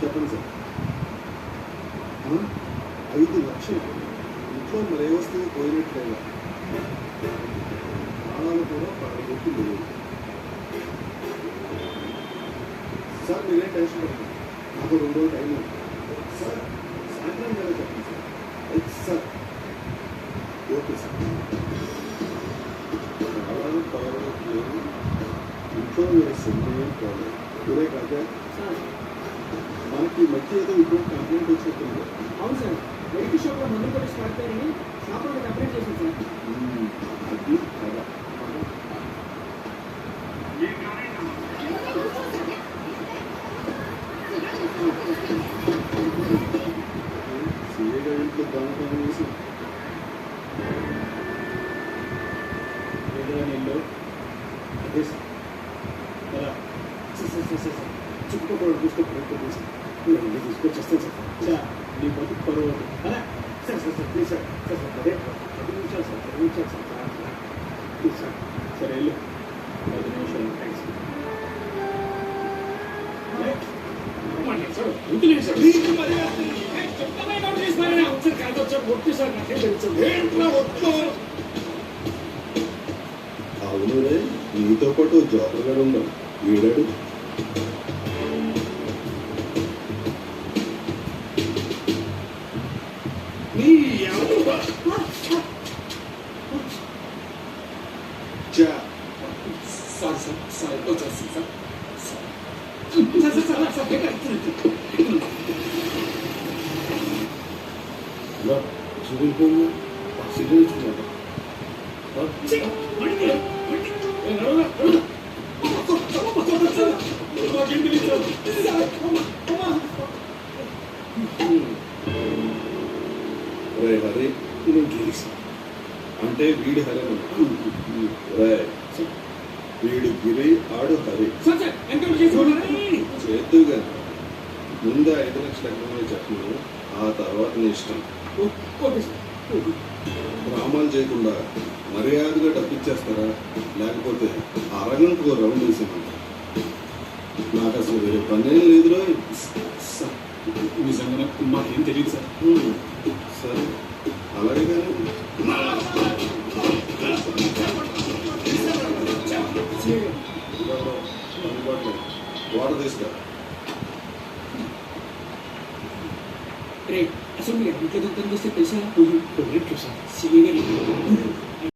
చెప్పండి సార్. 5 లక్షలు ఇంట్లో మరే వస్తువు పోయినట్లేదా? ప్రాణాలు కూడా పడగొట్టి లేవు సార్. మీరేం టెన్షన్ పడకండి, నాకు 2 రోజులు టైం ఉంది సార్. సాయంత్రం వేళ చెప్పండి సార్. Sir okay sir. ప్రాణాలు పడగొట్టి లేవు, ఇంట్లో మీరు సమయం పోలేదు. ఇదే కాక మనకి మధ్య ఏదో ఇప్పుడు కంప్లైంట్ వచ్చినట్టుంది. అవును సార్, మెడికల్ షాప్లో మందులు కూడా స్టార్ట్ అయ్యారని షాప్ వాళ్ళకి కంప్లైంట్ చేసింది సార్. అది కదా సీఏగా ఇంట్లో దొంగతనం చేసి ఏదో నీళ్ళు అదే సార్. కదా చుట్టుపక్కల చూస్తే ప్రయత్నం చేసి తీసుకొచ్చేస్తాను సార్. సార్ నీ బతుకు పరువు అలా sir sir sir please sir sir sir అదే 10 నిమిషాలు సార్ 10 నిమిషాలు సార్ ప్లీజ్ సార్. సరే వెళ్ళు, 10 నిమిషాలు. థ్యాంక్స్ అవునురే, నీతో పాటు జోకర్ గారు ఉన్నాం. వీడాడు చూడిపోయి సిగ్గుచుకున్నాడు. హరి నేను గెలిచి అంటే వీడి హరి వీడు గిరి ఆడు హరి చేద్దుగా. ముందు 5 లక్షల ఎకరమే చెప్పను, ఆ తర్వాత నీ ఇష్టం. డ్రామాలు చేయకుండా మర్యాదగా డబ్బిచ్చేస్తారా, లేకపోతే అరగంటకు రౌండ్ వేసామంట. నాకు అసలు వేరే పనేం లేదురా. నిజంగా మాకేం తెలియదు సార్. సరే అలాగే కానీ వాటర్ తీసుకురా. అసలు మీరు ఇంట్లో దొంగతనం చేస్తే తెలుసా? సార్ సివిగా